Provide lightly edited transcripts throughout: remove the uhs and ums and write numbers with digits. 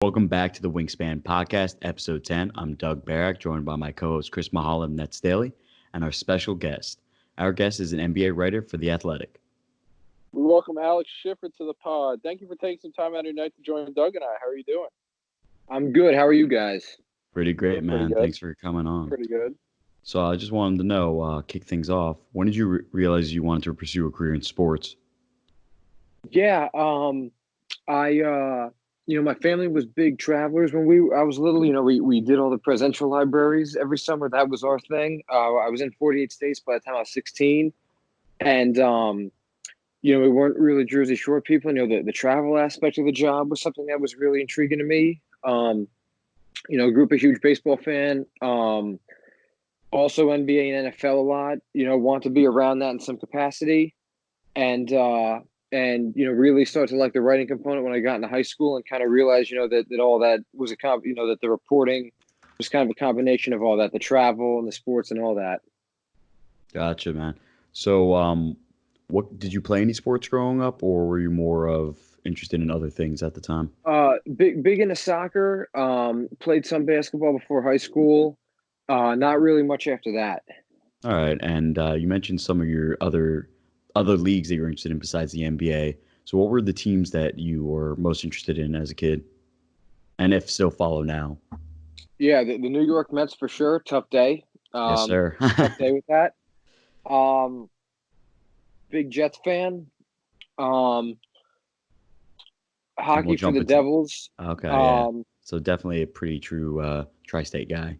Welcome back to the Wingspan Podcast, episode 10. I'm Doug Barrack, joined by my co-host Chris Mahala of Nets Daily, and our special guest. Our guest is an NBA writer for The Athletic. We welcome Alex Schiffer to the pod. Thank you for taking some time out of your night to join Doug and I. How are you doing? I'm good. How are you guys? Pretty great, man. Pretty good. Thanks for coming on. Pretty good. So I just wanted to know, kick things off, when did you realize you wanted to pursue a career in sports? Yeah, my family was big travelers when I was little. We did all the presidential libraries every summer. That was our thing. I was in 48 states by the time I was 16, and we weren't really Jersey Shore people. The travel aspect of the job was something that was really intriguing to me. Grew up a huge baseball fan. Also NBA and NFL a lot. Want to be around that in some capacity, and really started to like the writing component when I got into high school, and kind of realized, that all that was that the reporting was kind of a combination of all that, the travel and the sports and all that. Gotcha, man. So, what did you play any sports growing up, or were you more of interested in other things at the time? Big into soccer. Played some basketball before high school. Not really much after that. All right, and you mentioned some of your other leagues that you were interested in besides the NBA. So what were the teams that you were most interested in as a kid, and if still follow now? Yeah, the New York Mets for sure. Tough day. Yes, sir. Tough day with that. Big Jets fan. Hockey for the Devils. Okay, yeah. So definitely a pretty true tri-state guy.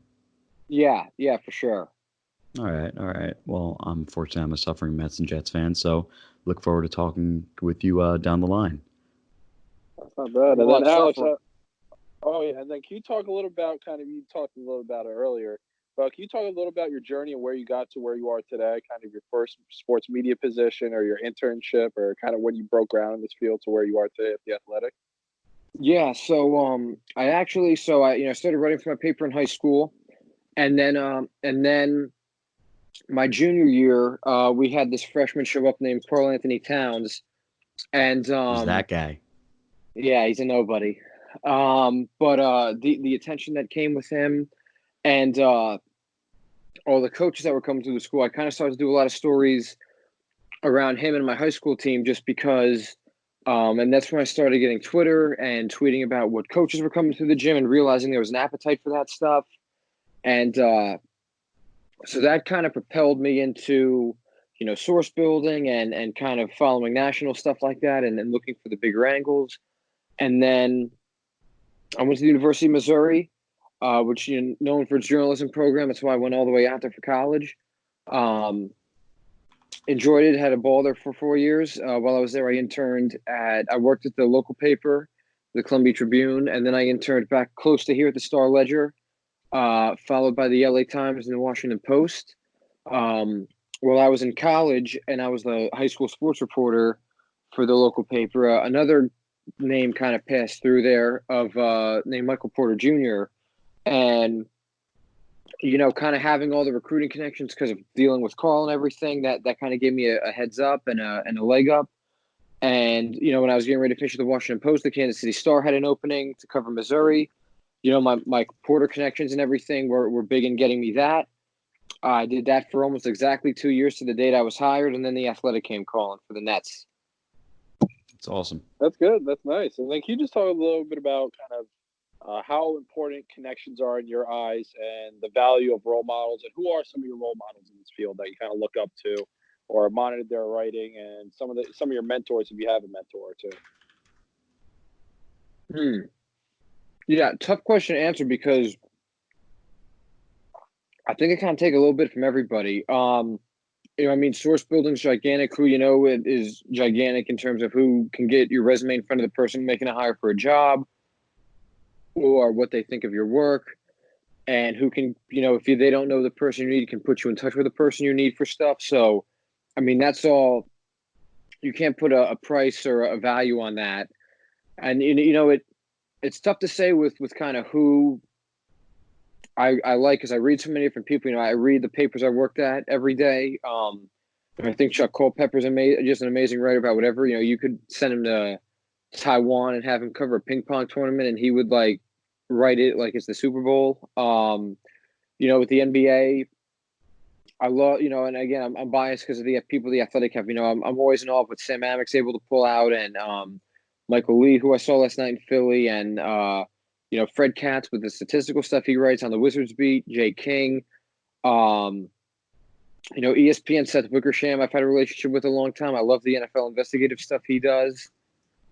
Yeah, for sure. All right. Well, I'm fortunate I'm a suffering Mets and Jets fan, so look forward to talking with you down the line. That's not bad. And then Alex, and then can you talk a little about you talked a little about it earlier, but can you talk a little about your journey and where you got to where you are today, kind of your first sports media position or your internship, or kind of when you broke ground in this field to where you are today at The Athletic? Yeah, so I started writing for my paper in high school, and then my junior year, we had this freshman show up named Karl-Anthony Towns, and Who's that guy? Yeah, he's a nobody. But the attention that came with him, and all the coaches that were coming through the school, I kind of started to do a lot of stories around him and my high school team, just because. And that's when I started getting Twitter and tweeting about what coaches were coming through the gym, and realizing there was an appetite for that stuff, and so that kind of propelled me into, source building and kind of following national stuff like that, and then looking for the bigger angles. And then I went to the University of Missouri, which known for its journalism program. That's why I went all the way out there for college. Enjoyed it. Had a ball there for 4 years. While I was there, I worked at the local paper, the Columbia Tribune, and then I interned back close to here at the Star Ledger. Followed by the LA Times and the Washington Post. While I was in college, and I was the high school sports reporter for the local paper, another name kind of passed through there named Michael Porter Jr. And, kind of having all the recruiting connections because of dealing with Karl and everything, that kind of gave me a heads up and a leg up. And, when I was getting ready to finish the Washington Post, the Kansas City Star had an opening to cover Missouri. My Porter connections and everything were big in getting me that. I did that for almost exactly 2 years to the date I was hired, and then The Athletic came calling for the Nets. That's awesome. That's good. That's nice. And then can you just talk a little bit about kind of how important connections are in your eyes, and the value of role models, and who are some of your role models in this field that you kind of look up to or monitored their writing, and some of your mentors, if you have a mentor or two? Yeah, tough question to answer, because I think it kind of take a little bit from everybody. Source building's gigantic. Who it is gigantic in terms of who can get your resume in front of the person making a hire for a job, or what they think of your work, and who can, if they don't know the person you need, can put you in touch with the person you need for stuff. So, that's all. You can't put a price or a value on that, and it's tough to say with kind of who I like, because I read so many different people. I read the papers I worked at every day. And I think Chuck Culpepper's just an amazing writer about whatever. You could send him to Taiwan and have him cover a ping pong tournament, and he would like write it like it's the Super Bowl. With the NBA, I love, and again, I'm biased because of the people the Athletic have. I'm always in awe of what Sam Amick's able to pull out, and Michael Lee, who I saw last night in Philly, and Fred Katz with the statistical stuff he writes on the Wizards beat, Jay King, ESPN Seth Wickersham. I've had a relationship with a long time. I love the NFL investigative stuff he does.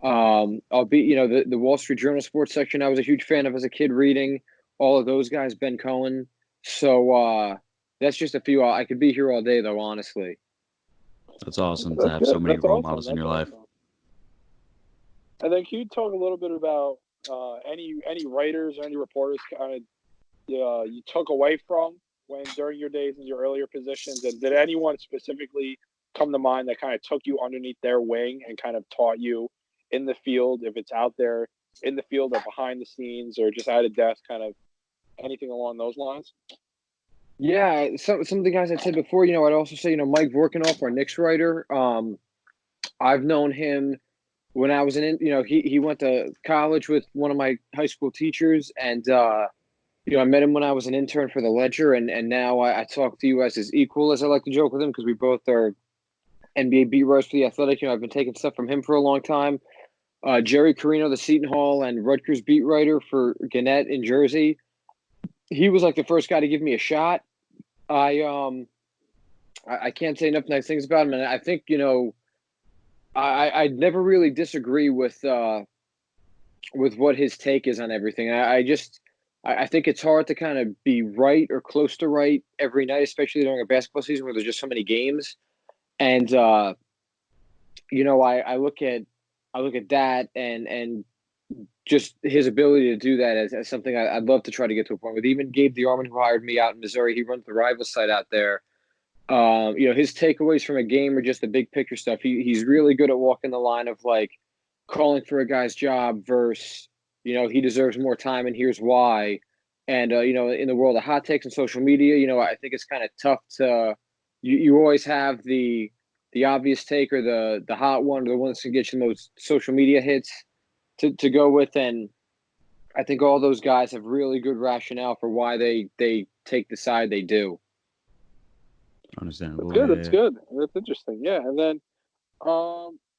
The Wall Street Journal sports section I was a huge fan of as a kid reading. All of those guys, Ben Cohen. So that's just a few. I could be here all day, though, honestly. That's awesome to have so many role models in your life. And then can you talk a little bit about any writers or any reporters kind of you took away from during your days in your earlier positions, and did anyone specifically come to mind that kind of took you underneath their wing and kind of taught you in the field, if it's out there in the field or behind the scenes or just at a desk, kind of anything along those lines? Yeah, some of the guys I said before, I'd also say, Mike Vorkanoff, our Knicks writer. I've known him when I was he went to college with one of my high school teachers, and I met him when I was an intern for the Ledger, and now I talk to you as his equal, as I like to joke with him, because we both are NBA beat writers for the Athletic. I've been taking stuff from him for a long time. Jerry Carino, the Seton Hall and Rutgers beat writer for Gannett in Jersey. He was like the first guy to give me a shot. I can't say enough nice things about him, and I think I'd never really disagree with what his take is on everything. I think it's hard to kind of be right or close to right every night, especially during a basketball season where there's just so many games. And I look at that and just his ability to do that as something I'd love to try to get to a point with. Even Gabe DeArmond, who hired me out in Missouri, he runs the rival site out there. His takeaways from a game are just the big picture stuff. He's really good at walking the line of like calling for a guy's job versus, he deserves more time and here's why. And, in the world of hot takes and social media, I think it's kind of tough to, you always have the obvious take or the hot one, or the one that's going to get you the most social media hits to go with. And I think all those guys have really good rationale for why they take the side they do. Understandable. That's good. That's interesting. Yeah. And then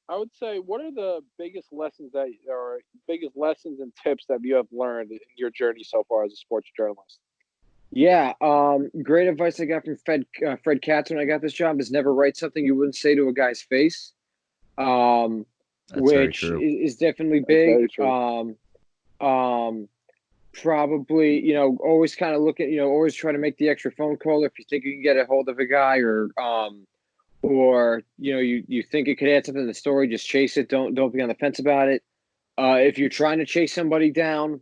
I would say, what are the biggest lessons and tips that you have learned in your journey so far as a sports journalist? Yeah, great advice I got from Fred Katz when I got this job is never write something you wouldn't say to a guy's face, which is definitely big. Probably, always kind of look at, always try to make the extra phone call if you think you can get a hold of a guy, or you think it could add something to the story, just chase it. Don't be on the fence about it. If you're trying to chase somebody down,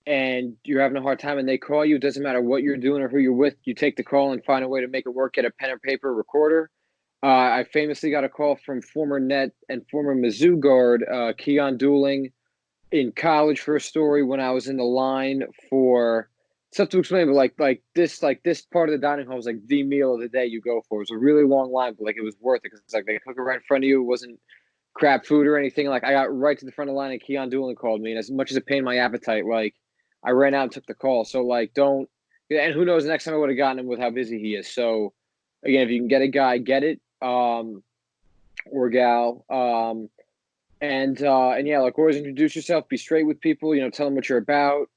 and you're having a hard time and they call you, it doesn't matter what you're doing or who you're with, you take the call and find a way to make it work. Get a pen and paper recorder. I famously got a call from former Net and former Mizzou guard Keon Dooling in college for a story when I was in the line for stuff to explain, but like this part of the dining hall was like the meal of the day you go for. It was a really long line, but like it was worth it because it's like they cook it right in front of you. It wasn't crap food or anything. Like I got right to the front of the line and Keon Dooling called me, and as much as it pained my appetite, like I ran out and took the call. So like and who knows, the next time I would have gotten him with how busy he is. So again, if you can get a guy, get it, or gal. And yeah, like always introduce yourself, be straight with people, tell them what you're about.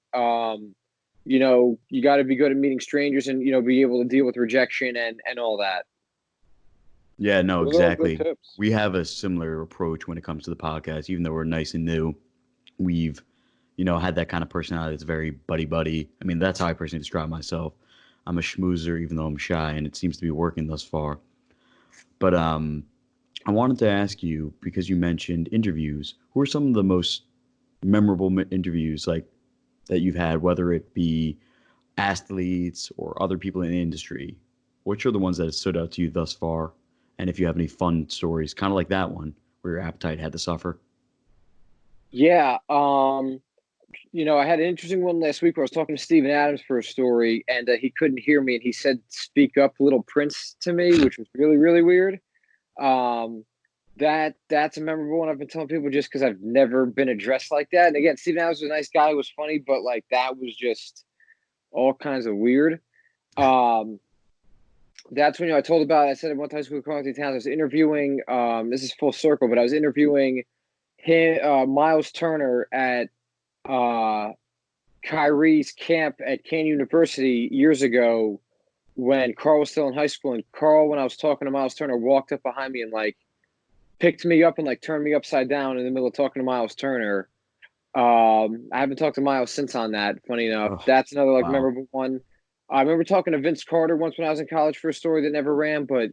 You got to be good at meeting strangers and, be able to deal with rejection and all that. Yeah, no, exactly. We have a similar approach when it comes to the podcast, even though we're nice and new. We've, had that kind of personality that's very buddy-buddy. I mean, that's how I personally describe myself. I'm a schmoozer, even though I'm shy, and it seems to be working thus far. But I wanted to ask you, because you mentioned interviews, who are some of the most memorable interviews like that you've had, whether it be athletes or other people in the industry? Which are the ones that have stood out to you thus far? And if you have any fun stories, kind of like that one, where your appetite had to suffer. Yeah. I had an interesting one last week where I was talking to Steven Adams for a story, and he couldn't hear me, and he said, "Speak up, Little Prince" to me, which was really, really weird. That's a memorable one. I've been telling people just because I've never been addressed like that. And again, Steven Adams was a nice guy. He was funny, but like that was just all kinds of weird. That's when I told about. I said at one high school Karl-Anthony Towns. I was interviewing. This is full circle, but I was interviewing him, Miles Turner at Kyrie's camp at Kane University years ago when Karl was still in high school. And Karl, when I was talking to Miles Turner, walked up behind me and like picked me up and like turned me upside down in the middle of talking to Miles Turner. I haven't talked to Miles since on that. Funny enough, that's another like memorable one. I remember talking to Vince Carter once when I was in college for a story that never ran, but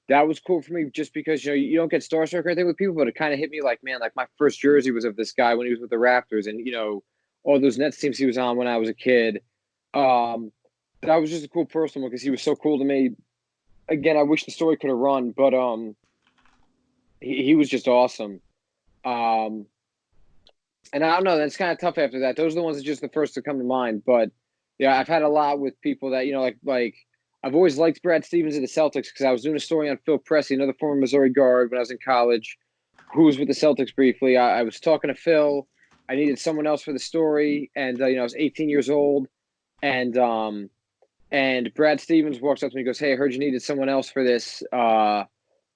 that was cool for me just because you don't get starstruck or anything with people, but it kind of hit me like, man, like my first jersey was of this guy when he was with the Raptors, and all those Nets teams he was on when I was a kid. That was just a cool person because he was so cool to me. Again, I wish the story could have run, but he was just awesome. And I don't know, that's kind of tough after that. Those are the ones that just the first to come to mind. But yeah, I've had a lot with people that, like I've always liked Brad Stevens of the Celtics because I was doing a story on Phil Pressey, another former Missouri guard when I was in college, who was with the Celtics briefly. I was talking to Phil. I needed someone else for the story. And, I was 18 years old. And Brad Stevens walks up to me and goes, hey, I heard you needed someone else for this.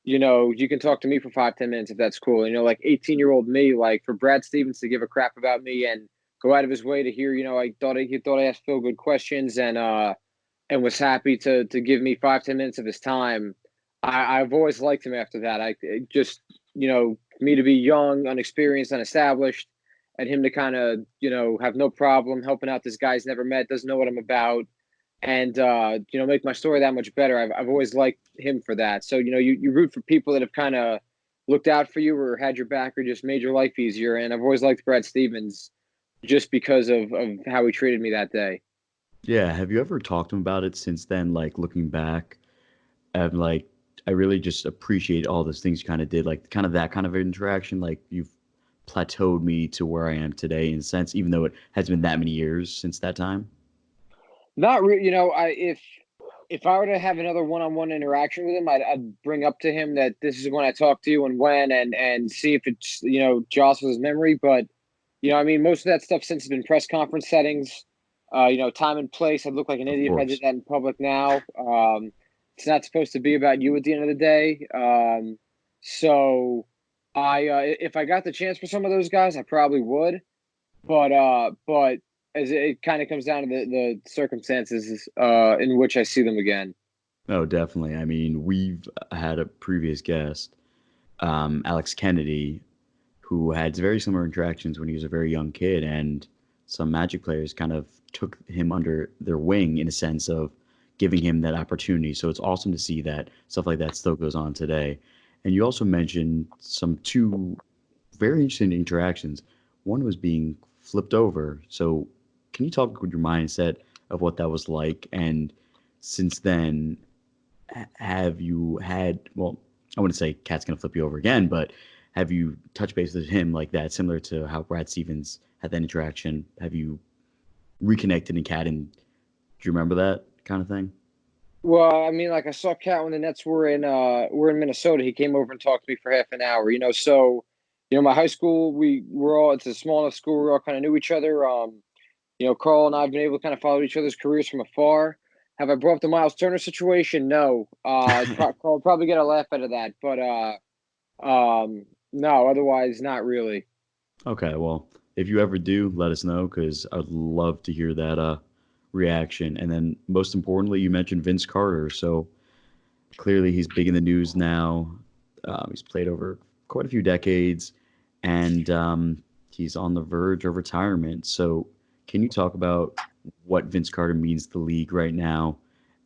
You can talk to me for 5-10 minutes if that's cool. Like 18-year-old me, like for Brad Stevens to give a crap about me and go out of his way to hear, he thought I asked Phil good questions and was happy to give me 5-10 minutes of his time. I've always liked him after that. Me to be young, unexperienced, unestablished, and him to kind of, have no problem helping out this guy he's never met, doesn't know what I'm about. And, make my story that much better. I've always liked him for that. So, you root for people that have kind of looked out for you or had your back or just made your life easier. And I've always liked Brad Stevens just because of how he treated me that day. Yeah. Have you ever talked to him about it since then? Like looking back and like, I really just appreciate all those things you kind of did, like kind of that kind of interaction. Like you've plateaued me to where I am today in a sense, even though it has been that many years since that time. Not really. If I were to have another one-on-one interaction with him, I'd bring up to him that this is when I talked to you and when, and see if it's, jostles his memory. But, most of that stuff since has been press conference settings, time and place. I'd look like an idiot if I did that in public now. It's not supposed to be about you at the end of the day. So if I got the chance for some of those guys, I probably would. But as it kind of comes down to the circumstances in which I see them again. Oh, definitely. I mean, we've had a previous guest, Alex Kennedy, who had very similar interactions when he was a very young kid, and some Magic players kind of took him under their wing in a sense of giving him that opportunity. So it's awesome to see that stuff like that still goes on today. And you also mentioned two very interesting interactions. One was being flipped over. So can you talk with your mindset of what that was like? And since then, have you had, well, I wouldn't say Cat's going to flip you over again, but have you touched base with him like that, similar to how Brad Stevens had that interaction? Have you reconnected in Cat, and do you remember that kind of thing? Well, I mean, like I saw Cat when the Nets were in Minnesota. He came over and talked to me for half an hour, so, my high school, it's a small enough school. We all kind of knew each other. Karl and I have been able to kind of follow each other's careers from afar. Have I brought up the Miles Turner situation? No. Karl probably get a laugh out of that, but no, otherwise not really. Okay, well, if you ever do, let us know because I'd love to hear that reaction. And then most importantly, you mentioned Vince Carter. So clearly he's big in the news now. He's played over quite a few decades, and he's on the verge of retirement. So can you talk about what Vince Carter means to the league right now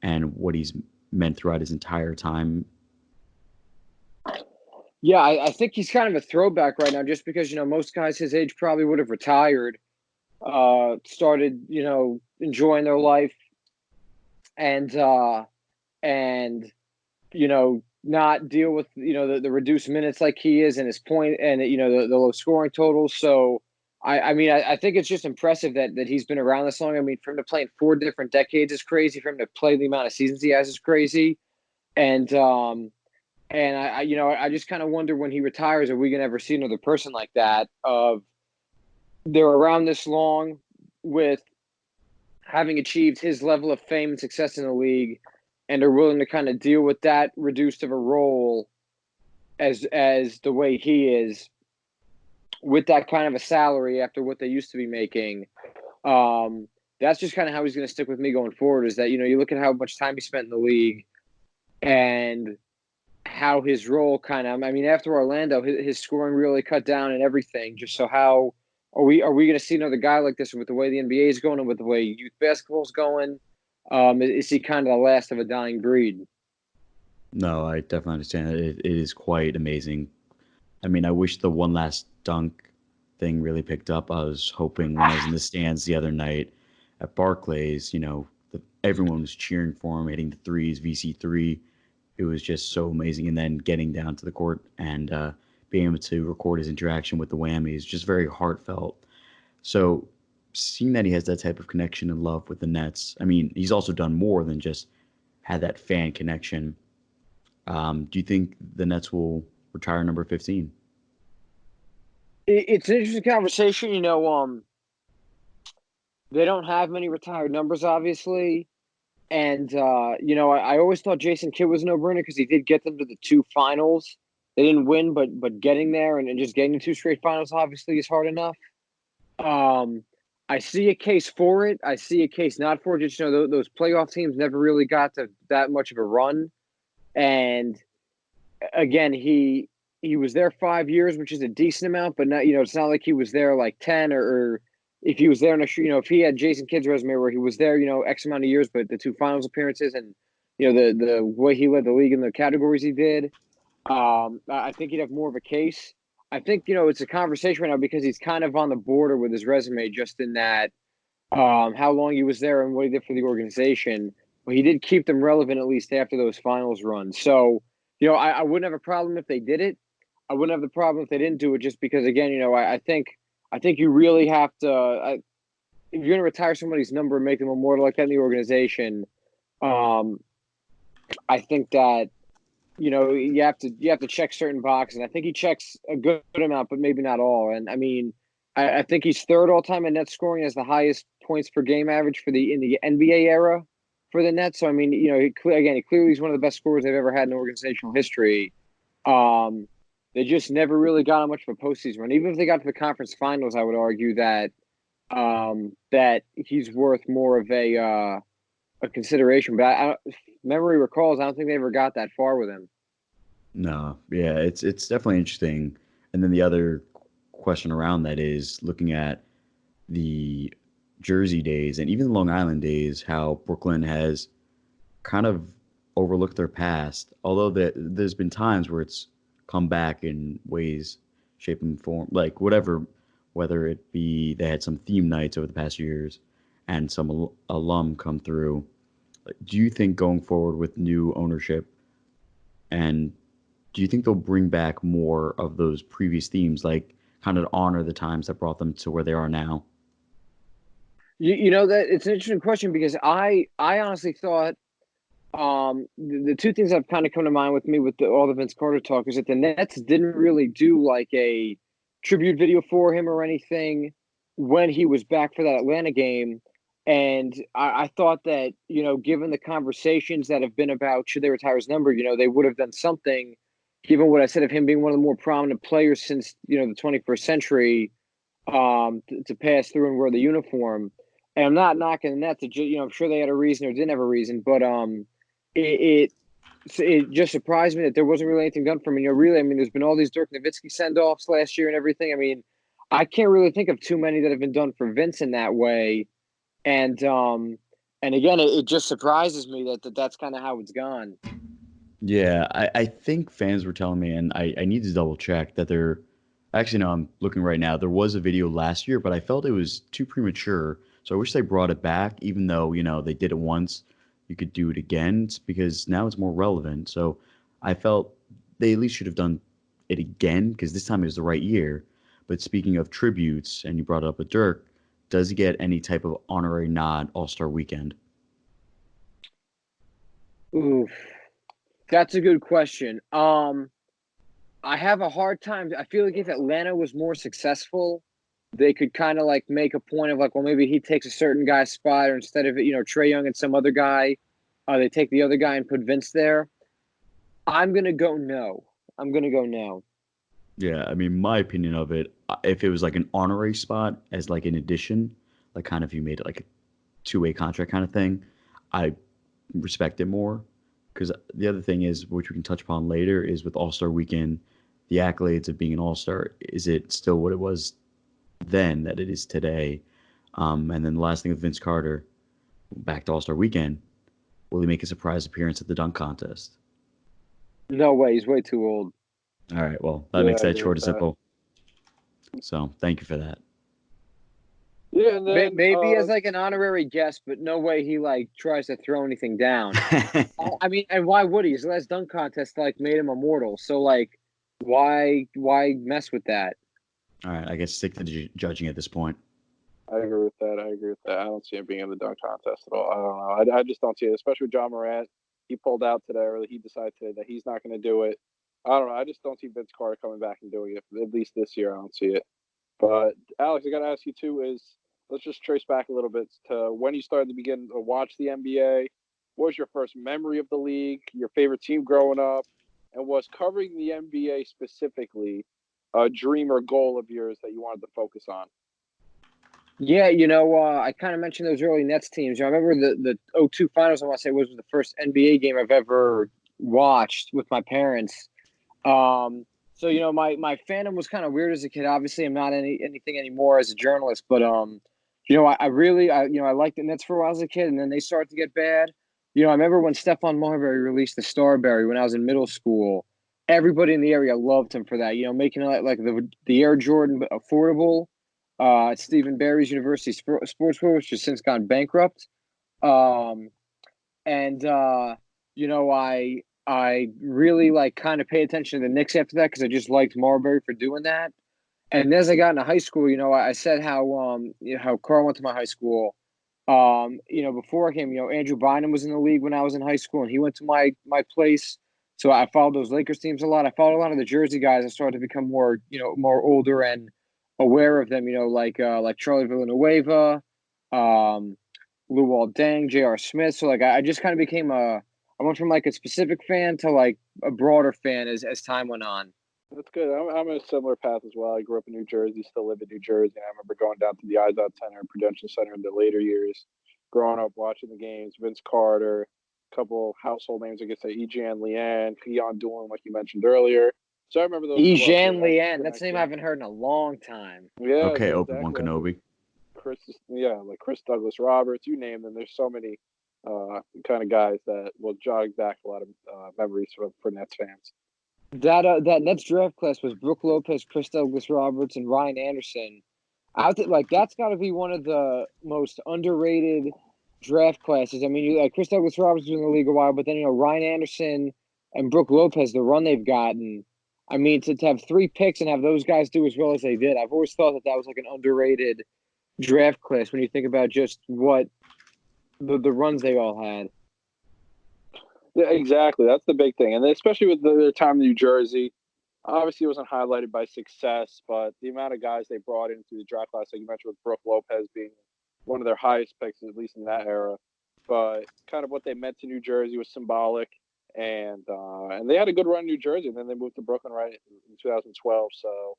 and what he's meant throughout his entire time? Yeah, I think he's kind of a throwback right now just because, most guys his age probably would have retired, started, enjoying their life and not deal with, the reduced minutes like he is and his point and, the low scoring totals. So, I think it's just impressive that he's been around this long. I mean, for him to play in 4 different decades is crazy. For him to play the amount of seasons he has is crazy. And And I just kind of wonder when he retires, are we going to ever see another person like that? They're around this long with having achieved his level of fame and success in the league, and are willing to kind of deal with that reduced of a role as the way he is, with that kind of a salary after what they used to be making. That's just kind of how he's going to stick with me going forward, is that, you look at how much time he spent in the league and how his role kind of, after Orlando, his scoring really cut down and everything. Just so how are we going to see another guy like this with the way the NBA is going and with the way youth basketball is going? Is he kind of the last of a dying breed? No, I definitely understand that. It is quite amazing. I wish the one last dunk thing really picked up. I was hoping when I was in the stands the other night at Barclays, everyone was cheering for him, hitting the threes, VC3. It was just so amazing. And then getting down to the court and being able to record his interaction with the whammies, just very heartfelt. So seeing that he has that type of connection and love with the Nets, he's also done more than just had that fan connection. Do you think the Nets will retire number 15? It's an interesting conversation. They don't have many retired numbers, obviously. And, I always thought Jason Kidd was a no-brainer because he did get them to the 2 finals. They didn't win, but getting there and just getting the 2 straight finals obviously is hard enough. I see a case for it. I see a case not for it. Just, those playoff teams never really got to that much of a run. And, again, he was there 5 years, which is a decent amount, but not, it's not like he was there like 10 or if he was there if he had Jason Kidd's resume where he was there, X amount of years, but the 2 finals appearances and, the way he led the league in the categories he did, I think he'd have more of a case. I think, it's a conversation right now because he's kind of on the border with his resume, just in that how long he was there and what he did for the organization. But he did keep them relevant at least after those finals runs. So, I wouldn't have a problem if they did it. I wouldn't have the problem if they didn't do it, just because, again, I think you really have to, if you're going to retire somebody's number and make them immortal like that in the organization, I think that, you have to check certain boxes. And I think he checks a good amount, but maybe not all. And I think he's third all time in net scoring, as the highest points per game average in the NBA era for the Nets. So, he clearly is one of the best scorers they've ever had in organizational history. They just never really got on much of a postseason run. Even if they got to the conference finals, I would argue that that he's worth more of a consideration. But memory recalls, I don't think they ever got that far with him. No, yeah, it's definitely interesting. And then the other question around that is looking at the Jersey days and even the Long Island days, how Brooklyn has kind of overlooked their past. Although there's been times where it's come back in ways, shape, and form, like whether it be they had some theme nights over the past years and some alum come through. Do you think going forward with new ownership, and do you think they'll bring back more of those previous themes, like kind of honor the times that brought them to where they are now? That it's an interesting question, because I honestly thought the 2 things that have kind of come to mind with me with all the Vince Carter talk is that the Nets didn't really do like a tribute video for him or anything when he was back for that Atlanta game. And I thought that, given the conversations that have been about should they retire his number, they would have done something, given what I said of him being one of the more prominent players since, the 21st century, to pass through and wear the uniform. And I'm not knocking the Nets. I'm sure they had a reason or didn't have a reason, but it just surprised me that there wasn't really anything done for me. There's been all these Dirk Nowitzki send-offs last year and everything. I can't really think of too many that have been done for Vince in that way. And again, it just surprises me that's kind of how it's gone. Yeah, I think fans were telling me, and I need to double check that they're actually, no, I'm looking right now. There was a video last year, but I felt it was too premature. So I wish they brought it back, even though, they did it once. You could do it again because now it's more relevant. So I felt they at least should have done it again because this time it was the right year. But speaking of tributes, and you brought it up with Dirk, does he get any type of honorary nod All-Star Weekend? Oof. That's a good question. I have a hard time. I feel like if Atlanta was more successful, they could kind of like make a point of like, well, maybe he takes a certain guy's spot, or instead of Trae Young and some other guy, they take the other guy and put Vince there. I'm gonna go no. Yeah, I mean, my opinion of it, if it was like an honorary spot as like an addition, like kind of you made it like a two-way contract kind of thing, I respect it more. Because the other thing is, which we can touch upon later, is with All-Star Weekend, the accolades of being an All-Star, is it still what it was then that it is today? And then the last thing with Vince Carter, back to All-Star Weekend, will he make a surprise appearance at the dunk contest? No way, he's way too old. All right, well, that makes that short and simple. So, thank you for that. Yeah, and then, maybe as like an honorary guest, but no way he like tries to throw anything down. I mean, and why would he? His last dunk contest like made him immortal. So like, why mess with that? All right, I guess stick to judging at this point. I agree with that. I don't see him being in the dunk contest at all. I don't know. I just don't see it, especially with John Morant. He pulled out today, or he decided today that he's not going to do it. I don't know. I just don't see Vince Carter coming back and doing it. At least this year, I don't see it. But Alex, I got to ask you too. Let's just trace back a little bit to when you started to begin to watch the NBA. What was your first memory of the league? Your favorite team growing up, and was covering the NBA specifically a dream or goal of yours that you wanted to focus on? Yeah, I kind of mentioned those early Nets teams. I remember the 2002 finals, I want to say, was the first NBA game I've ever watched with my parents. So, my fandom was kind of weird as a kid. Obviously, I'm not anything anymore as a journalist, but, I really liked the Nets for a while as a kid, and then they started to get bad. I remember when Stephon Marbury released the Starberry when I was in middle school. Everybody in the area loved him for that, making it like the Air Jordan affordable. Stephen Barry's University Sportswear, which has since gone bankrupt. I really like kind of pay attention to the Knicks after that because I just liked Marbury for doing that. And as I got into high school, I said how Carl went to my high school. Before I came, Andrew Bynum was in the league when I was in high school, and he went to my place. So I followed those Lakers teams a lot. I followed a lot of the Jersey guys. I started to become more older and aware of them, like Charlie Villanueva, Luol Deng, J.R. Smith. So like I just kind of became I went from like a specific fan to like a broader fan as time went on. That's good. I'm in a similar path as well. I grew up in New Jersey, still live in New Jersey. I remember going down to the Izod Center and Prudential Center in the later years, growing up watching the games. Vince Carter, a couple household names, I guess, Ejan Leanne, Keon Doolin, like you mentioned earlier. So I remember those. Ejan Leanne, that's a name I haven't heard in a long time. Yeah. Okay, Obi-Wan Kenobi. Chris Douglas Roberts, you name them. There's so many kind of guys that will jog back a lot of memories for Nets fans. That Nets draft class was Brook Lopez, Chris Douglas Roberts, and Ryan Anderson. That's got to be one of the most underrated draft classes. I mean, Chris Douglas Roberts was in the league a while, but then Ryan Anderson and Brook Lopez, the run they've gotten. I mean, to have 3 picks and have those guys do as well as they did, I've always thought that was like an underrated draft class when you think about just what the runs they all had. Yeah, exactly. That's the big thing. And especially with their time in New Jersey, obviously it wasn't highlighted by success, but the amount of guys they brought into the draft class, like you mentioned with Brook Lopez being one of their highest picks, at least in that era. But kind of what they meant to New Jersey was symbolic. And they had a good run in New Jersey, and then they moved to Brooklyn right in 2012. So,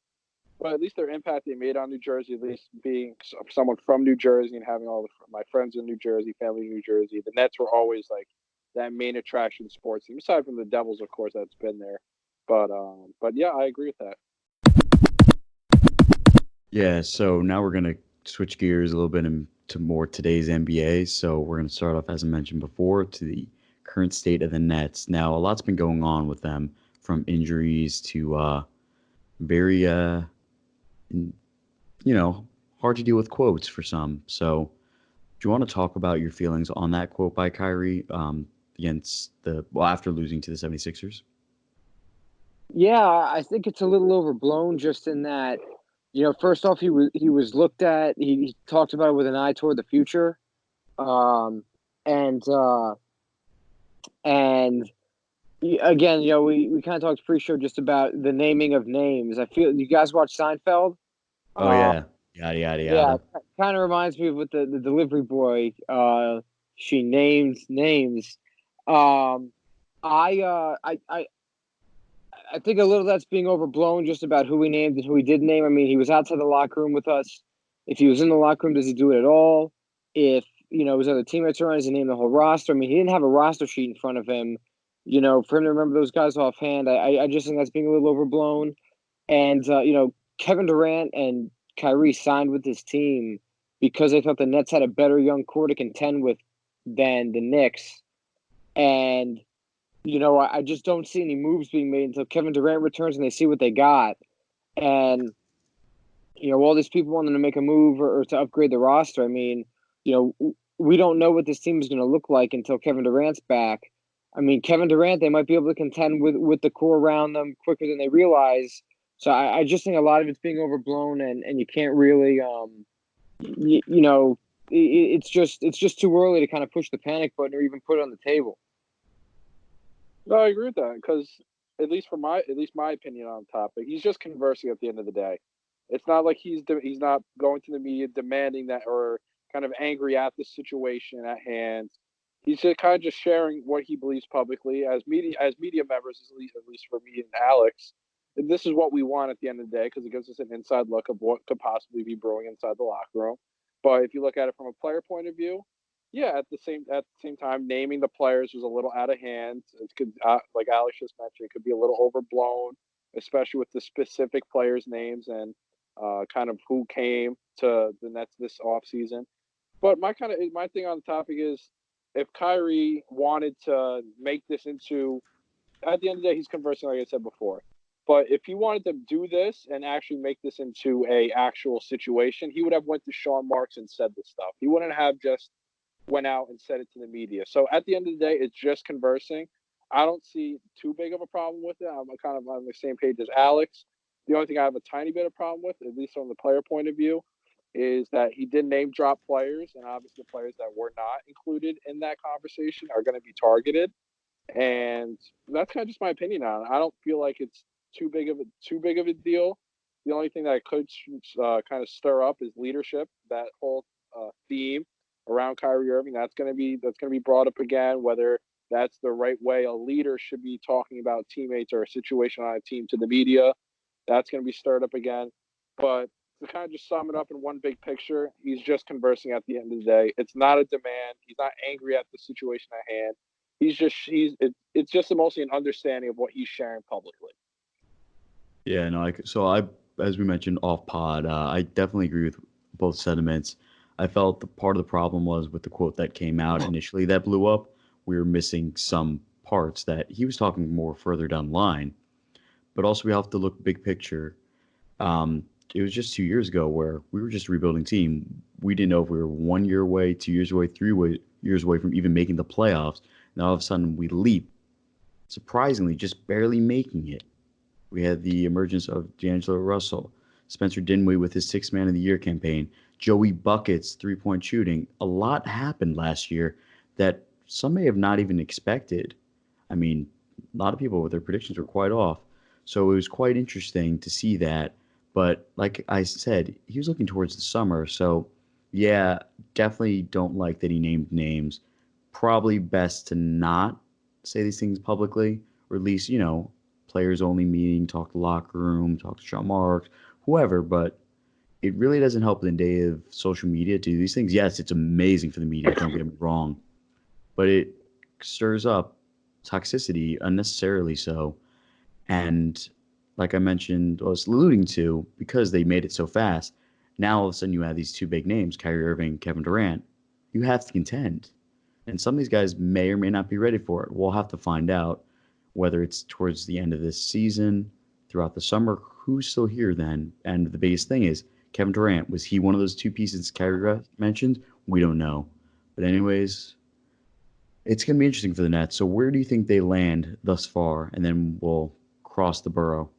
but at least their impact they made on New Jersey, at least being someone from New Jersey and having all my friends in New Jersey, family in New Jersey, the Nets were always like that main attraction sports team, aside from the Devils, of course, that's been there. But yeah, I agree with that. Yeah, so now we're gonna switch gears a little bit into more today's NBA. So we're gonna start off, as I mentioned before, to the current state of the Nets. Now, a lot's been going on with them, from injuries to very, hard to deal with quotes for some. So, do you want to talk about your feelings on that quote by Kyrie after losing to the 76ers? Yeah, I think it's a little overblown, just in that, first off, he was looked at. He talked about it with an eye toward the future, and again, we kind of talked pre-show just about the naming of names. I feel you guys watch Seinfeld. Oh yeah, yada yada Yeah, yada. kind of reminds me of with the delivery boy. She names names. I think a little of that's being overblown just about who he named and who he didn't name. I mean, he was outside the locker room with us. If he was in the locker room, does he do it at all? If, his other teammates are on, does he name the whole roster? I mean, he didn't have a roster sheet in front of him. For him to remember those guys offhand, I just think that's being a little overblown. And, Kevin Durant and Kyrie signed with this team because they thought the Nets had a better young core to contend with than the Knicks. And I just don't see any moves being made until Kevin Durant returns and they see what they got. And, all these people wanting to make a move or to upgrade the roster. I mean, we don't know what this team is going to look like until Kevin Durant's back. I mean, Kevin Durant, they might be able to contend with the core around them quicker than they realize. So I just think a lot of it's being overblown and you can't really, it's just too early to kind of push the panic button or even put it on the table. No, I agree with that because at least my opinion on the topic, he's just conversing at the end of the day. It's not like he's not going to the media demanding that or kind of angry at the situation at hand. He's just kind of just sharing what he believes publicly as media members, at least for me and Alex. And this is what we want at the end of the day because it gives us an inside look of what could possibly be brewing inside the locker room. But if you look at it from a player point of view, yeah, at the same time, naming the players was a little out of hand. It could, like Alex just mentioned, it could be a little overblown, especially with the specific players' names and kind of who came to the Nets this offseason. But my thing on the topic is, if Kyrie wanted to make this into, at the end of the day, he's conversing like I said before. But if he wanted to do this and actually make this into a actual situation, he would have went to Sean Marks and said this stuff. He wouldn't have just went out and said it to the media. So at the end of the day, it's just conversing. I don't see too big of a problem with it. I'm kind of on the same page as Alex. The only thing I have a tiny bit of problem with, at least from the player point of view, is that he did name drop players, and obviously the players that were not included in that conversation are going to be targeted. And that's kind of just my opinion on it. I don't feel like it's too big of a deal. The only thing that I could kind of stir up is leadership. That whole theme around Kyrie Irving, that's going to be brought up again. Whether that's the right way a leader should be talking about teammates or a situation on a team to the media, that's going to be stirred up again. But to kind of just sum it up in one big picture, he's just conversing at the end of the day. It's not a demand. He's not angry at the situation at hand. It's just mostly an understanding of what he's sharing publicly. Yeah, no, as we mentioned off pod, I definitely agree with both sentiments. I felt the part of the problem was with the quote that came out initially that blew up. We were missing some parts that he was talking more further down the line. But also we have to look big picture. It was just 2 years ago where we were just a rebuilding team. We didn't know if we were 1 year away, 2 years away, 3 years away from even making the playoffs. Now all of a sudden we leap, surprisingly, just barely making it. We had the emergence of D'Angelo Russell, Spencer Dinwiddie with his Sixth Man of the Year campaign, Joey Bucket's three-point shooting. A lot happened last year that some may have not even expected. I mean, a lot of people with their predictions were quite off. So it was quite interesting to see that. But like I said, he was looking towards the summer. So, yeah, definitely don't like that he named names. Probably best to not say these things publicly, or at least, players only meeting, talk to locker room, talk to Sean Marks, whoever. But it really doesn't help in the day of social media to do these things. Yes, it's amazing for the media, don't get me wrong. But it stirs up toxicity unnecessarily so. And like I mentioned, I was alluding to, because they made it so fast, now all of a sudden you have these two big names, Kyrie Irving, Kevin Durant. You have to contend. And some of these guys may or may not be ready for it. We'll have to find out whether it's towards the end of this season, throughout the summer, who's still here then. And the biggest thing is, Kevin Durant, was he one of those two pieces Kyrie mentioned? We don't know. But anyways, it's going to be interesting for the Nets. So where do you think they land thus far? And then we'll cross the borough.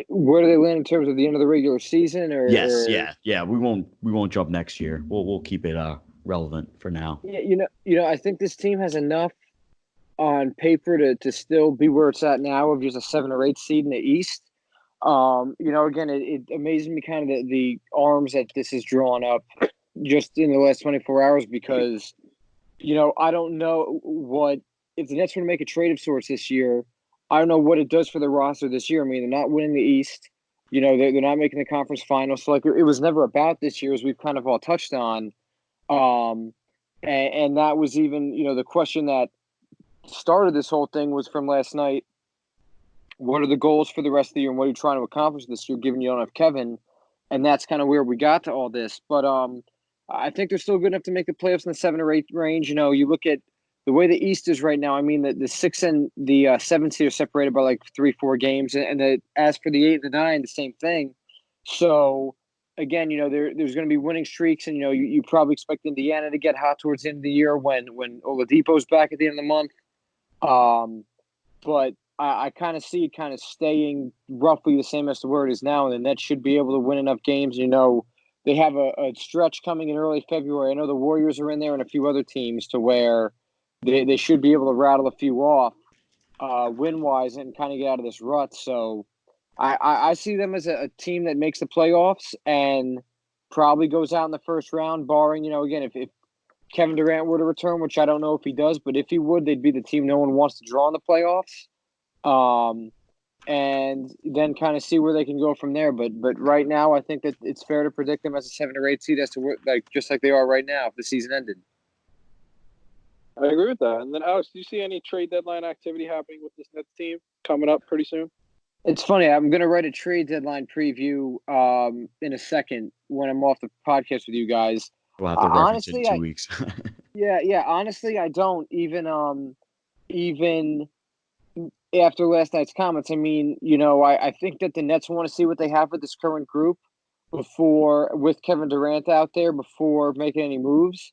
Where do they land in terms of the end of the regular season? Yes, yeah. We won't jump next year. We'll keep it relevant for now. Yeah, I think this team has enough on paper to still be where it's at now of just a 7 or 8 seed in the East. Again, it amazes me kind of the arms that this is drawn up just in the last 24 hours because, I don't know what if the Nets were to make a trade of sorts this year. I don't know what it does for the roster this year. I mean, they're not winning the East. They're not making the conference finals. So, it was never about this year, as we've kind of all touched on. And that was even, the question that started this whole thing was from last night. What are the goals for the rest of the year and what are you trying to accomplish this year, given you don't have Kevin? And that's kind of where we got to all this. But I think they're still good enough to make the playoffs in the 7 or 8 range. You look at the way the East is right now. I mean, the 6 and the 7 seed are separated by like 3-4 games. And as for the 8 and the 9, the same thing. So, again, there's going to be winning streaks. And, you probably expect Indiana to get hot towards the end of the year when Oladipo's back at the end of the month. But I kind of see it kind of staying roughly the same as the word is now, and the Nets should be able to win enough games. They have a stretch coming in early February. I know the Warriors are in there and a few other teams to where they should be able to rattle a few off win-wise and kind of get out of this rut. So I see them as a team that makes the playoffs and probably goes out in the first round, barring, again, if Kevin Durant were to return, which I don't know if he does, but if he would, they'd be the team no one wants to draw in the playoffs. And then kind of see where they can go from there. But right now, I think that it's fair to predict them as a 7 or 8 seed as to just like they are right now if the season ended. I agree with that. And then, Alex, do you see any trade deadline activity happening with this Nets team coming up pretty soon? It's funny. I'm going to write a trade deadline preview in a second when I'm off the podcast with you guys. We'll have to reference it in 2 weeks. Yeah. Honestly, I don't even after last night's comments. I mean, I think that the Nets want to see what they have with this current group with Kevin Durant out there before making any moves.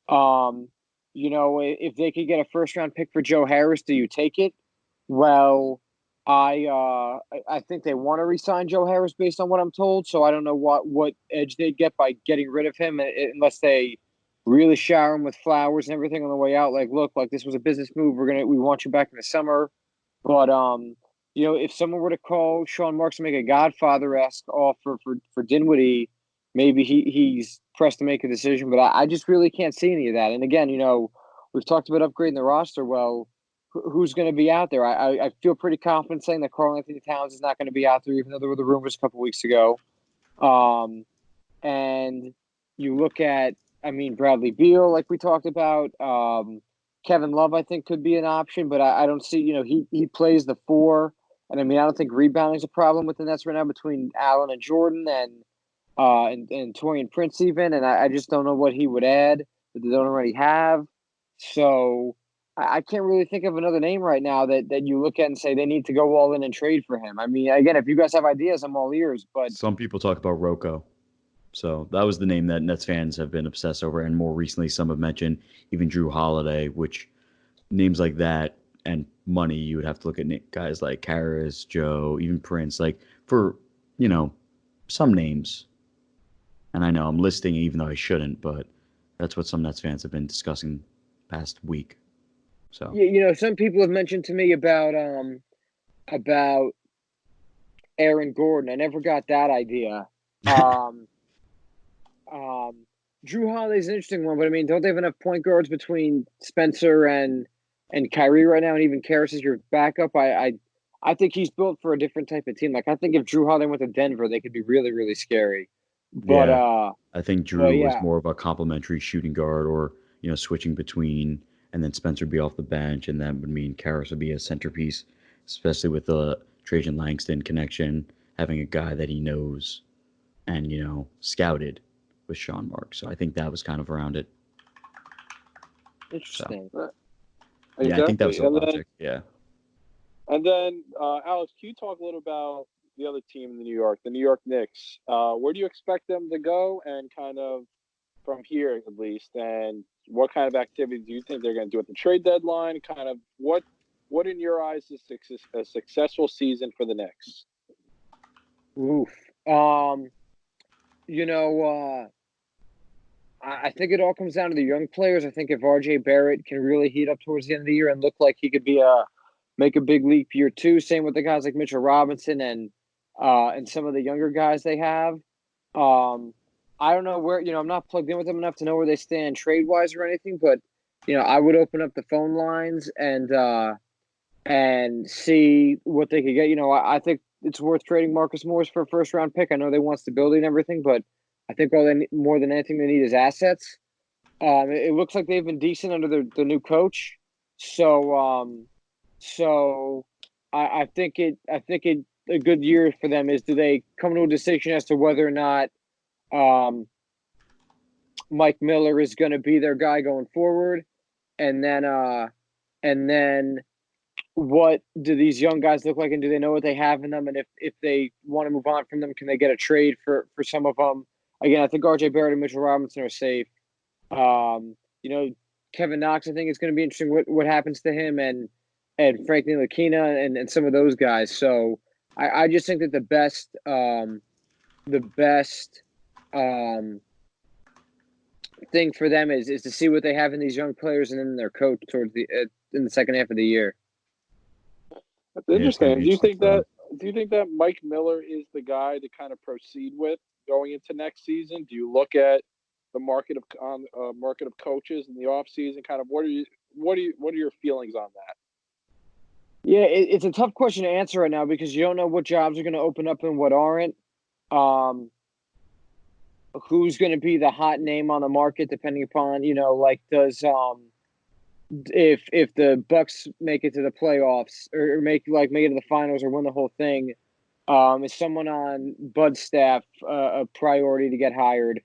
If they could get a first round pick for Joe Harris, do you take it? Well, I think they want to re-sign Joe Harris based on what I'm told. So I don't know what edge they'd get by getting rid of him unless they really shower him with flowers and everything on the way out. Like, look, like this was a business move. We want you back in the summer. But if someone were to call Sean Marks to make a Godfather-esque offer for Dinwiddie, maybe he's pressed to make a decision. But I just really can't see any of that. And again, we've talked about upgrading the roster. Well, who's going to be out there? I feel pretty confident saying that Karl-Anthony Towns is not going to be out there, even though there were the rumors a couple weeks ago. And you look at, Bradley Beal, like we talked about. Kevin Love, I think, could be an option, but I don't see, he plays the 4. And I don't think rebounding is a problem with the Nets right now between Allen and Jordan and Taurean Prince even. And I just don't know what he would add that they don't already have. So I can't really think of another name right now that you look at and say they need to go all in and trade for him. Again, if you guys have ideas, I'm all ears. But some people talk about Rocco. So that was the name that Nets fans have been obsessed over. And more recently, some have mentioned even Drew Holiday, which names like that and money, you would have to look at guys like Karras, Joe, even Prince, like for, some names. And I know I'm listing even though I shouldn't, but that's what some Nets fans have been discussing past week. So some people have mentioned to me about Aaron Gordon. I never got that idea. Drew Holiday's an interesting one, but don't they have enough point guards between Spencer and Kyrie right now, and even Karras is your backup? I think he's built for a different type of team. Like I think if Drew Holiday went to Denver, they could be really, really scary. But I think Drew was more of a complimentary shooting guard, or switching between, and then Spencer would be off the bench, and that would mean Karras would be a centerpiece, especially with the Trajan Langston connection, having a guy that he knows and scouted with Sean Marks. So I think that was kind of around it. Interesting. So, I think that was the logic. Yeah. And then, Alex, can you talk a little about the other team in the New York Knicks? Where do you expect them to go, and kind of from here at least, and what kind of activity do you think they're going to do at the trade deadline? Kind of what in your eyes is a successful season for the Knicks? Oof. I think it all comes down to the young players. I think if RJ Barrett can really heat up towards the end of the year and look like he could be make a big leap year 2, same with the guys like Mitchell Robinson and some of the younger guys they have. I don't know where, I'm not plugged in with them enough to know where they stand trade wise or anything, but I would open up the phone lines and see what they could get. I think it's worth trading Marcus Morris for a first round pick. I know they want stability and everything, but I think more than anything they need is assets. It looks like they've been decent under the new coach, so I think a good year for them is, do they come to a decision as to whether or not Mike Miller is going to be their guy going forward, and then what do these young guys look like, and do they know what they have in them, and if they want to move on from them, can they get a trade for some of them? Again, I think RJ Barrett and Mitchell Robinson are safe. Kevin Knox, I think it's going to be interesting what happens to him, and Frank Ntilikina and some of those guys. So I just think that the best thing for them is to see what they have in these young players and then their coach towards in the second half of the year. That's interesting. Do you think that Mike Miller is the guy to kind of proceed with going into next season? Do you look at the market of coaches in the offseason? Kind of what are your feelings on that? Yeah, it's a tough question to answer right now because you don't know what jobs are going to open up and what aren't. Who's going to be the hot name on the market, depending upon does if the Bucks make it to the playoffs or make it to the finals or win the whole thing, is someone on Bud's staff a priority to get hired?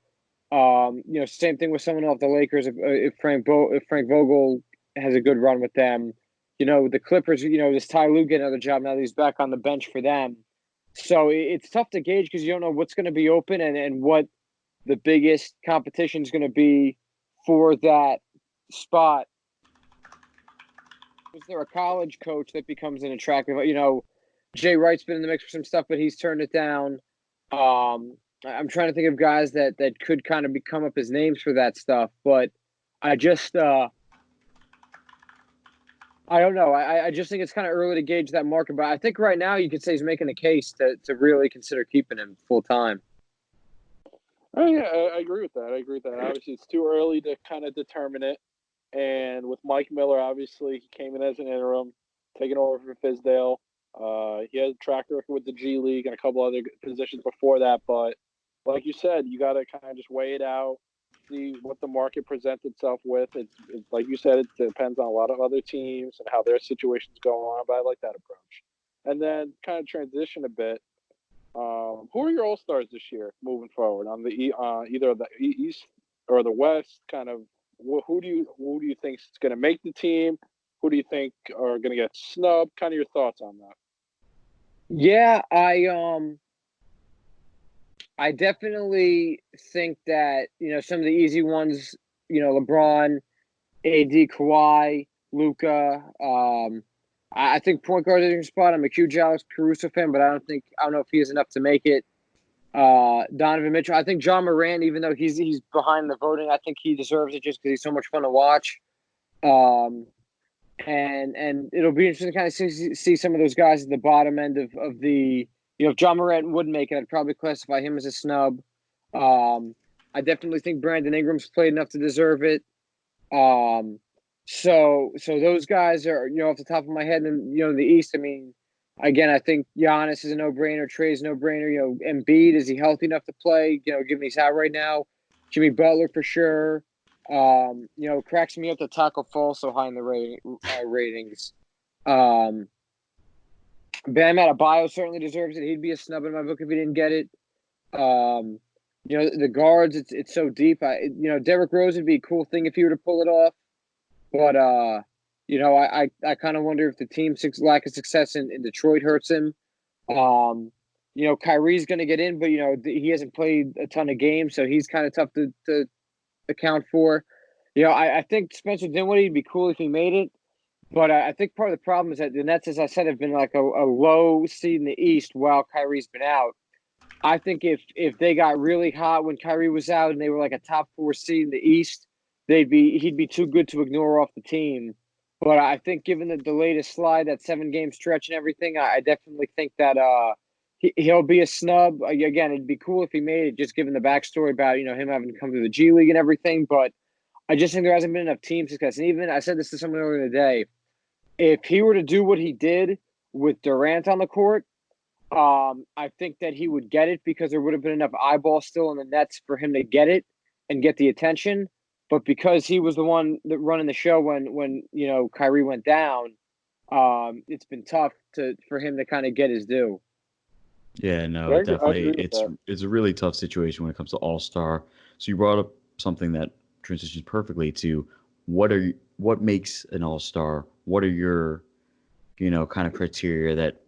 Same thing with someone off the Lakers. If Frank Vogel has a good run with them, the Clippers. Does Ty Lue get another job now that he's back on the bench for them? So it's tough to gauge because you don't know what's going to be open and what the biggest competition is going to be for that spot. Is there a college coach that becomes an attractive? Jay Wright's been in the mix for some stuff, but he's turned it down. I'm trying to think of guys that could kind of come up as names for that stuff, but I just I don't know. I just think it's kind of early to gauge that market, but I think right now you could say he's making a case to really consider keeping him full time. Oh yeah, I agree with that. Obviously, it's too early to kind of determine it. And with Mike Miller, obviously, he came in as an interim, taking over for Fizdale. He has a track record with the G League and a couple other positions before that. But like you said, you got to kind of just weigh it out, see what the market presents itself with. It's like you said, it depends on a lot of other teams and how their situations go on. But I like that approach. And then kind of transition a bit. Who are your all-stars this year moving forward on the either the East or the West? Kind of who do you think is going to make the team? Who do you think are going to get snubbed? Kind of your thoughts on that. Yeah, I definitely think that some of the easy ones, LeBron, AD, Kawhi, Luka. I think point guard is a spot. I'm a huge Alex Caruso fan, but I don't know if he has enough to make it. Donovan Mitchell. I think John Moran, even though he's behind the voting, I think he deserves it just because he's so much fun to watch. And it'll be interesting to kind of see some of those guys at the bottom end of the. If John Moran would make it, I'd probably classify him as a snub. I definitely think Brandon Ingram's played enough to deserve it. So those guys are, off the top of my head, and in the East, I mean, again, I think Giannis is a no-brainer, Trey's a no-brainer. Embiid, is he healthy enough to play? Given he's out right now, Jimmy Butler for sure. Cracks me up that Taco Fall so high in the ratings. Bam Adebayo certainly deserves it. He'd be a snub in my book if he didn't get it. The guards, it's so deep. Derrick Rose would be a cool thing if he were to pull it off. But, I kind of wonder if the team's lack of success in Detroit hurts him. Kyrie's going to get in, but, he hasn't played a ton of games, so he's kind of tough to account for. I think Spencer Dinwiddie would be cool if he made it. But I think part of the problem is that the Nets, as I said, have been like a low seed in the East while Kyrie's been out. I think if they got really hot when Kyrie was out and they were like a top 4 seed in the East, he'd be too good to ignore off the team. But I think given the latest slide, that 7-game stretch and everything, I definitely think that he'll be a snub. Again, it'd be cool if he made it, just given the backstory about him having to come through the G League and everything. But I just think there hasn't been enough team success. And even I said this to someone earlier today, if he were to do what he did with Durant on the court, I think that he would get it because there would have been enough eyeballs still in the Nets for him to get it and get the attention. But because he was the one that running the show when Kyrie went down, it's been tough for him to kind of get his due. Yeah, no, definitely. It's a really tough situation when it comes to All-Star. So you brought up something that transitions perfectly to what makes an All-Star? What are your, kind of criteria that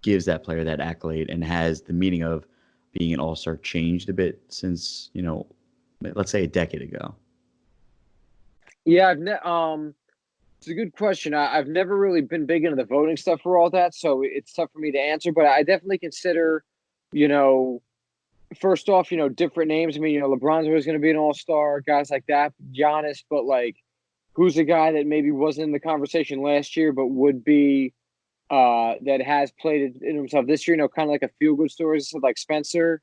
gives that player that accolade, and has the meaning of being an All-Star changed a bit since, let's say a decade ago? Yeah, it's a good question. I've never really been big into the voting stuff for all that, so it's tough for me to answer. But I definitely consider, first off, different names. I mean, LeBron's always going to be an all-star, guys like that, Giannis. But like, who's a guy that maybe wasn't in the conversation last year, but would be that has played it in himself this year? Kind of like a feel-good story, like Spencer.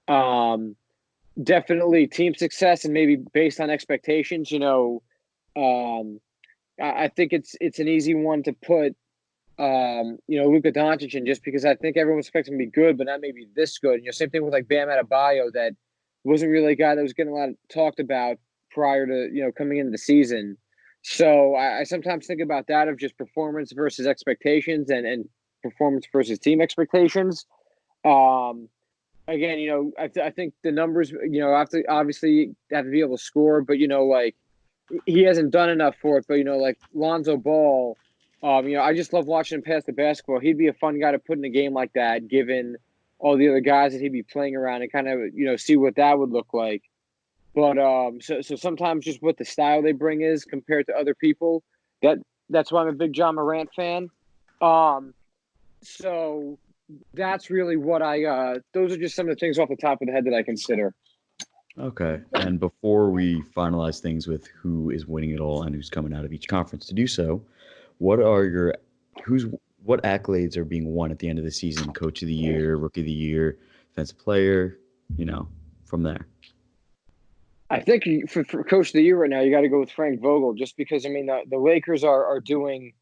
Definitely team success and maybe based on expectations. I think it's an easy one to put, Luka Doncic in, just because I think everyone expects him to be good, but not maybe this good. Same thing with like Bam Adebayo, that wasn't really a guy that was getting a lot talked about prior to coming into the season. So I sometimes think about that, of just performance versus expectations and performance versus team expectations. Again, I think the numbers, obviously have to be able to score, but like, he hasn't done enough for it. But like Lonzo Ball, I just love watching him pass the basketball. He'd be a fun guy to put in a game like that, given all the other guys that he'd be playing around, and kind of see what that would look like. But so sometimes just what the style they bring is compared to other people. That's why I'm a big John Morant fan. So that's really what those are just some of the things off the top of the head that I consider. Okay. And before we finalize things with who is winning it all and who's coming out of each conference to do so, what accolades are being won at the end of the season? Coach of the Year, Rookie of the Year, Defensive Player, from there. I think for Coach of the Year right now, you got to go with Frank Vogel, just because, the Lakers are doing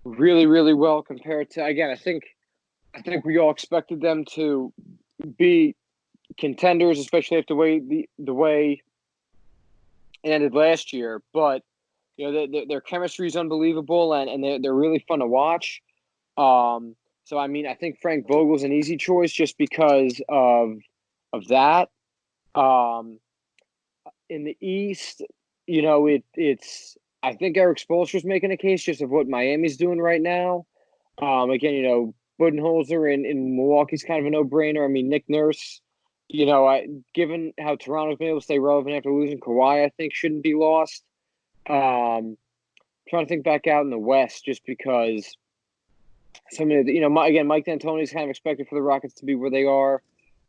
really, really well compared to, again, I think we all expected them to be contenders, especially after the way it ended last year. But their chemistry is unbelievable, and they're really fun to watch. So I think Frank Vogel's an easy choice just because of that. In the East, it's I think Eric Spoelstra's making a case just of what Miami's doing right now. Again, Budenholzer in Milwaukee's kind of a no-brainer. I mean, Nick Nurse, given how Toronto's been able to stay relevant after losing Kawhi, I think shouldn't be lost. Trying to think back out in the West, just because some of the, again, Mike D'Antoni's kind of expected for the Rockets to be where they are.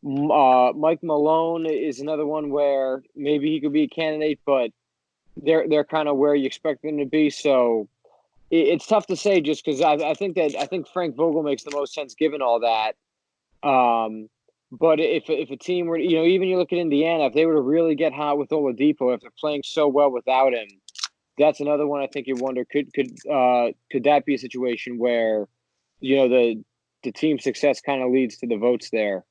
Mike Malone is another one where maybe he could be a candidate, but they're kind of where you expect them to be. So it's tough to say, just because I think Frank Vogel makes the most sense given all that. But if a team were, even you look at Indiana, if they were to really get hot with Oladipo, if they're playing so well without him, that's another one I think you wonder, could that be a situation where, the team success kind of leads to the votes there?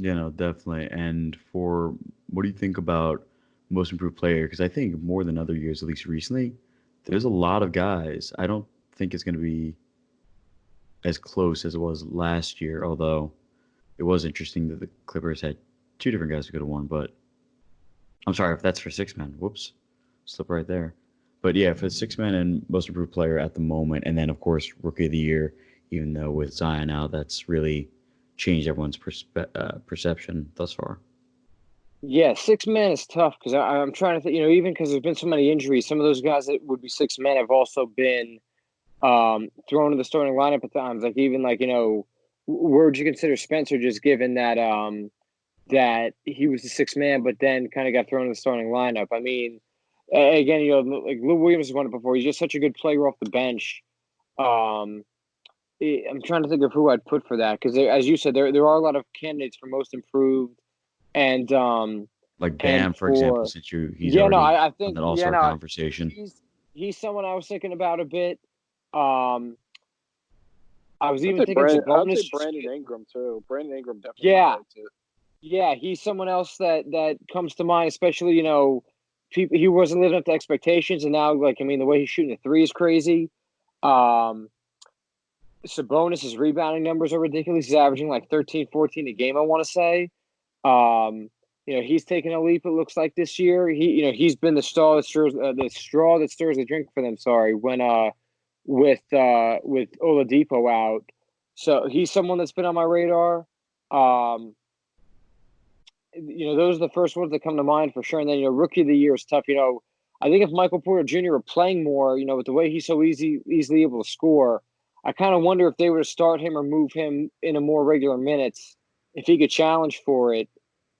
Definitely. And what do you think about most improved player? Because I think more than other years, at least recently, there's a lot of guys. I don't think it's going to be as close as it was last year, although it was interesting that the Clippers had two different guys who could have won. But I'm sorry if that's for six men. Whoops. Slip right there. But yeah, for six men and most improved player at the moment. And then, of course, Rookie of the Year, even though with Zion out, that's really changed everyone's perception thus far. Yeah, 6 men is tough, because I'm trying to think, even because there's been so many injuries, some of those guys that would be 6 men have also been thrown in the starting lineup at times. Like even where would you consider Spencer, just given that that he was the sixth man, but then kind of got thrown in the starting lineup? I mean, again, like Lou Williams has won it before. He's just such a good player off the bench. I'm trying to think of who I'd put for that, because as you said, there are a lot of candidates for most improved, and like Bam, for example, since he's already I think in that All-Star conversation. He's someone I was thinking about a bit. I was even thinking I'd say Brandon Ingram too. Brandon Ingram definitely. Yeah, he's someone else that comes to mind, especially, he wasn't living up to expectations, and now, the way he's shooting the three is crazy. Sabonis' rebounding numbers are ridiculous. He's averaging 13, 14 a game, I want to say. He's taken a leap, it looks like, this year. He's been the straw that stirs the drink for them, with Oladipo out. So he's someone that's been on my radar. Those are the first ones that come to mind for sure. And then, rookie of the year is tough. I think if Michael Porter Jr. were playing more, with the way he's so easily able to score, I kind of wonder if they were to start him or move him in a more regular minutes, if he could challenge for it.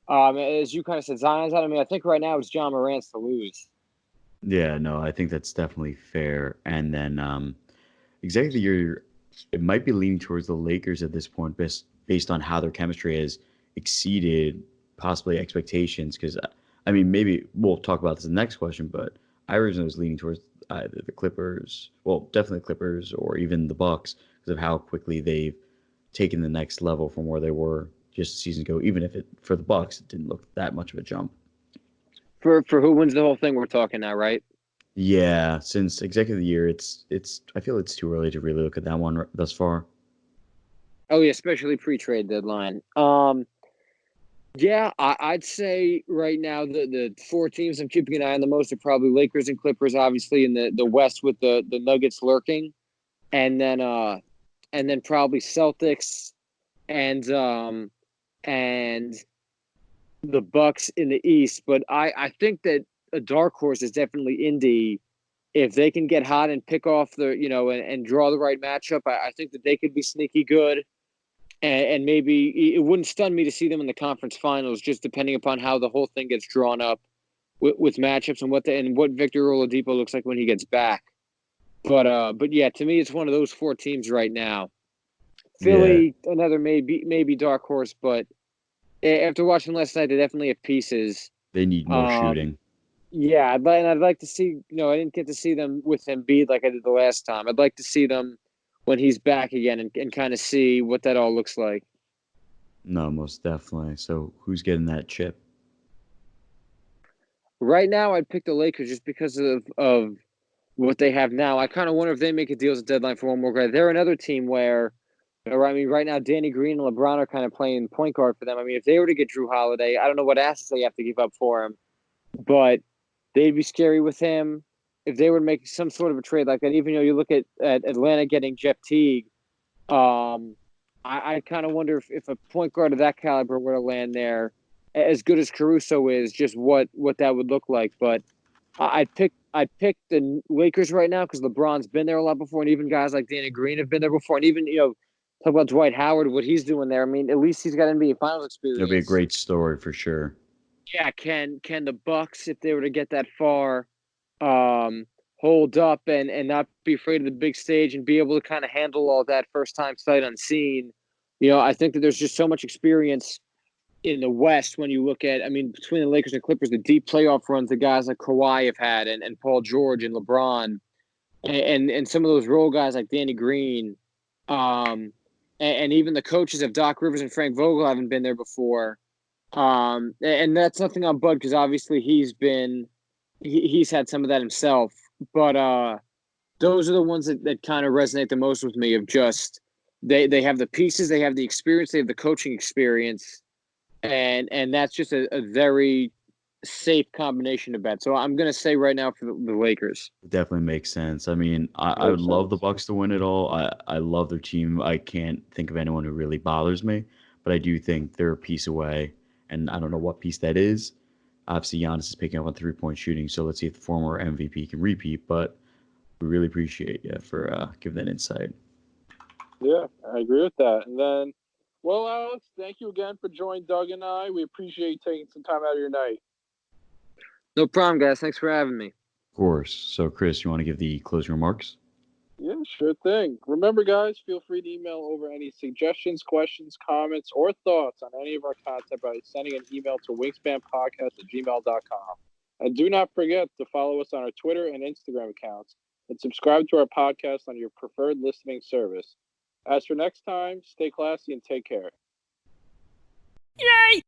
As you kind of said, Zion's out. I think right now it's John Morant's to lose. Yeah, no, I think that's definitely fair. And then exactly the year, it might be leaning towards the Lakers at this point, based on how their chemistry has exceeded possibly expectations. Because, maybe we'll talk about this in the next question, but I originally was leaning towards either the Clippers, definitely Clippers, or even the Bucks, because of how quickly they've taken the next level from where they were just a season ago. Even if for the Bucks, it didn't look that much of a jump. For who wins the whole thing, we're talking now, right? Yeah, since executive of the year, it's. I feel it's too early to really look at that one thus far. Oh yeah, especially pre-trade deadline. Yeah, I'd say right now the four teams I'm keeping an eye on the most are probably Lakers and Clippers, obviously in the West, with the Nuggets lurking, and then probably Celtics and the Bucks in the East. But I think that a dark horse is definitely Indy. If they can get hot and pick off and draw the right matchup, I think that they could be sneaky good. And maybe it wouldn't stun me to see them in the conference finals, just depending upon how the whole thing gets drawn up with matchups and what Victor Oladipo looks like when he gets back. But yeah, to me, it's one of those four teams right now. Philly, another maybe dark horse, but after watching last night, they definitely have pieces. They need more shooting. Yeah, I'd like to see. I didn't get to see them with Embiid like I did the last time. I'd like to see them when he's back again and kind of see what that all looks like. No, most definitely. So who's getting that chip? Right now, I'd pick the Lakers just because of what they have now. I kind of wonder if they make a deal as a deadline for one more guy. They're another team where, right now, Danny Green and LeBron are kind of playing point guard for them. If they were to get Drew Holiday, I don't know what assets they have to give up for him, but they'd be scary with him. If they were to make some sort of a trade like that, even you look at Atlanta getting Jeff Teague, I kind of wonder if a point guard of that caliber were to land there, as good as Caruso is, just what that would look like. But I'd pick the Lakers right now because LeBron's been there a lot before, and even guys like Danny Green have been there before, and even talk about Dwight Howard, what he's doing there. At least he's got NBA Finals experience. It'll be a great story for sure. Yeah, can the Bucks, if they were to get that far, hold up and not be afraid of the big stage and be able to kind of handle all that first time sight unseen? I think that there's just so much experience in the West when you look at, between the Lakers and Clippers, the deep playoff runs the guys like Kawhi have had and Paul George and LeBron and some of those role guys like Danny Green, and even the coaches of Doc Rivers and Frank Vogel haven't been there before. And that's nothing on Bud, because obviously he's had some of that himself. But those are the ones that kind of resonate the most with me, of just they have the pieces, they have the experience, they have the coaching experience, and that's just a very safe combination to bet. So I'm going to say right now for the Lakers. It definitely makes sense. I would love the Bucks to win it all. I love their team. I can't think of anyone who really bothers me, but I do think they're a piece away. And I don't know what piece that is. Obviously, Giannis is picking up on three-point shooting, so let's see if the former MVP can repeat. But we really appreciate you for giving that insight. Yeah, I agree with that. And then Well, Alex, thank you again for joining Doug and I. We appreciate you taking some time out of your night. No problem, guys. Thanks for having me. Of course. So, Chris, you want to give the closing remarks? Yeah, sure thing. Remember, guys, feel free to email over any suggestions, questions, comments, or thoughts on any of our content by sending an email to wingspanpodcast@gmail.com. And do not forget to follow us on our Twitter and Instagram accounts and subscribe to our podcast on your preferred listening service. As for next time, stay classy and take care. Yay!